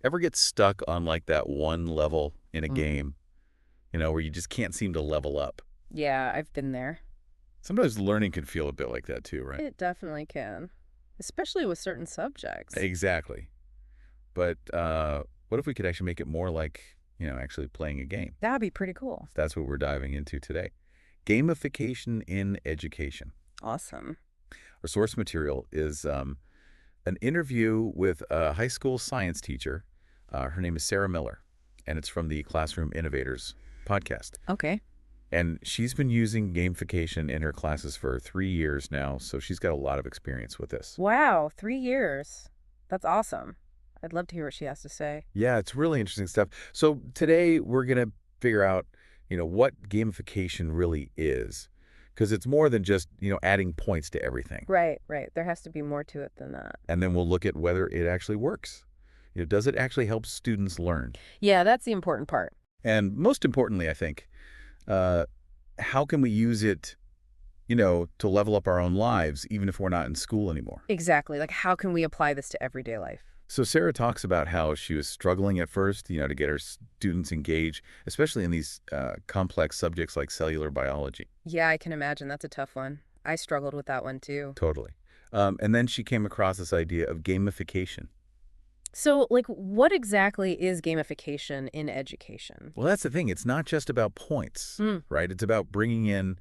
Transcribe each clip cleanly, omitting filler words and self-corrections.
Ever get stuck on like that one level in a Mm. game, where you just can't seem to level up? Yeah, I've been there. Sometimes learning can feel a bit like that too, right? It definitely can, especially with certain subjects. Exactly. But what if we could actually make it more like, actually playing a game? That'd be pretty cool. That's what we're diving into today. Gamification in education. Awesome. Our source material is an interview with a high school science teacher. Her name is Sarah Miller, and it's from the Classroom Innovators podcast. Okay. And she's been using gamification in her classes for 3 years now, so she's got a lot of experience with this. Wow, 3 years. That's awesome. I'd love to hear what she has to say. Yeah, it's really interesting stuff. So today we're going to figure out, what gamification really is, because it's more than just, adding points to everything. Right, right. There has to be more to it than that. And then we'll look at whether it actually works. Does it actually help students learn? Yeah, that's the important part. And most importantly, I think, uh, how can we use it, to level up our own lives, even if we're not in school anymore? Exactly. Like, how can we apply this to everyday life? So Sarah talks about how she was struggling at first, to get her students engaged, especially in these complex subjects like cellular biology. Yeah, I can imagine. That's a tough one. I struggled with that one too. Totally. And then she came across this idea of gamification. So, like, what exactly is gamification in education? Well, that's the thing. It's not just about points, Mm, right? It's about bringing in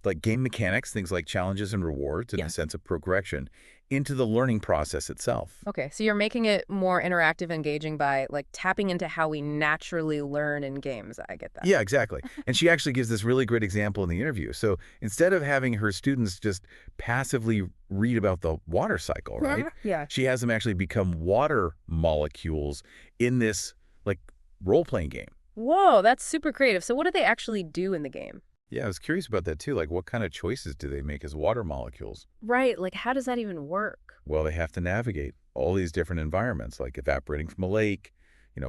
like game mechanics, things like challenges and rewards and yeah. a sense of progression into the learning process itself. Okay, so you're making it more interactive, engaging by like tapping into how we naturally learn in games. I get that. Yeah, exactly. And she actually gives this really great example in the interview. So instead of having her students just passively read about the water cycle, right? Yeah. She has them actually become water molecules in this like role-playing game. Whoa, that's super creative. So what do they actually do in the game? Yeah, I was curious about that too. Like what kind of choices do they make as water molecules? Right, like how does that even work? Well, they have to navigate all these different environments, like evaporating from a lake,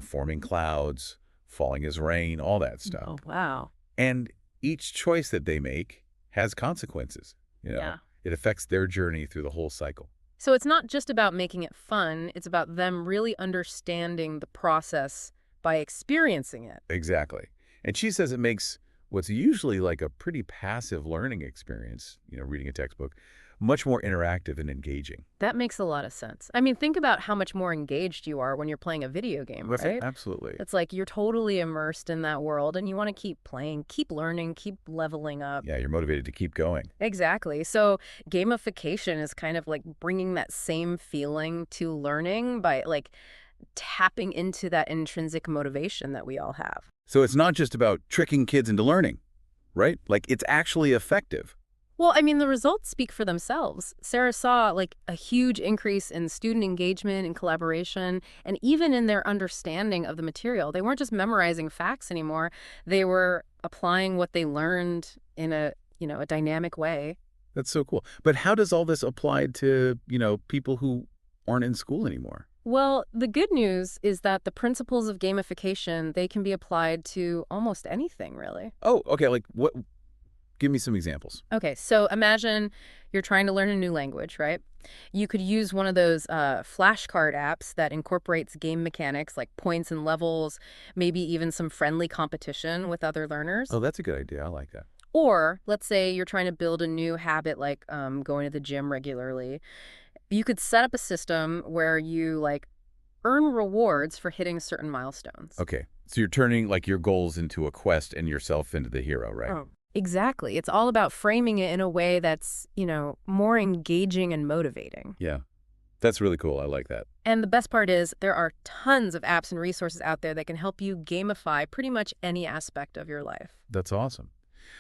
forming clouds, falling as rain, all that stuff. Oh, wow. And each choice that they make has consequences. Yeah. It affects their journey through the whole cycle. So it's not just about making it fun, it's about them really understanding the process by experiencing it. Exactly. And she says it makes what's usually like a pretty passive learning experience, reading a textbook, much more interactive and engaging. That makes a lot of sense. I mean, think about how much more engaged you are when you're playing a video game, right? Absolutely. It's like you're totally immersed in that world and you want to keep playing, keep learning, keep leveling up. Yeah, you're motivated to keep going. Exactly. So gamification is kind of like bringing that same feeling to learning by like tapping into that intrinsic motivation that we all have. So it's not just about tricking kids into learning, right? Like it's actually effective. Well, I mean, the results speak for themselves. Sarah saw like a huge increase in student engagement and collaboration, and even in their understanding of the material. They weren't just memorizing facts anymore. They were applying what they learned in a dynamic way. That's so cool. But how does all this apply to, people who aren't in school anymore? Well, the good news is that the principles of gamification, they can be applied to almost anything, really. Oh, okay. Like what? Give me some examples. Okay, so imagine you're trying to learn a new language, right? You could use one of those flashcard apps that incorporates game mechanics like points and levels, maybe even some friendly competition with other learners. Oh, that's a good idea. I like that. Or let's say you're trying to build a new habit like going to the gym regularly. You could set up a system where you like earn rewards for hitting certain milestones. Okay. So you're turning like your goals into a quest and yourself into the hero, right? Oh. Exactly. It's all about framing it in a way that's, more engaging and motivating. Yeah. That's really cool. I like that. And the best part is there are tons of apps and resources out there that can help you gamify pretty much any aspect of your life. That's awesome.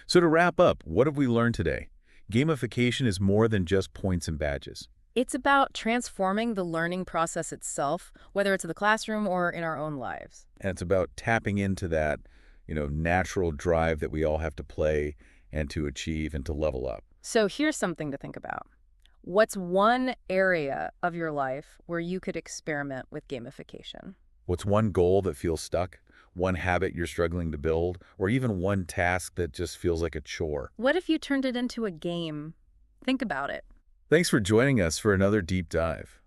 So to wrap up, what have we learned today? Gamification is more than just points and badges. It's about transforming the learning process itself, whether it's in the classroom or in our own lives. And it's about tapping into that, natural drive that we all have to play and to achieve and to level up. So here's something to think about. What's one area of your life where you could experiment with gamification? What's one goal that feels stuck? One habit you're struggling to build? Or even one task that just feels like a chore? What if you turned it into a game? Think about it. Thanks for joining us for another deep dive.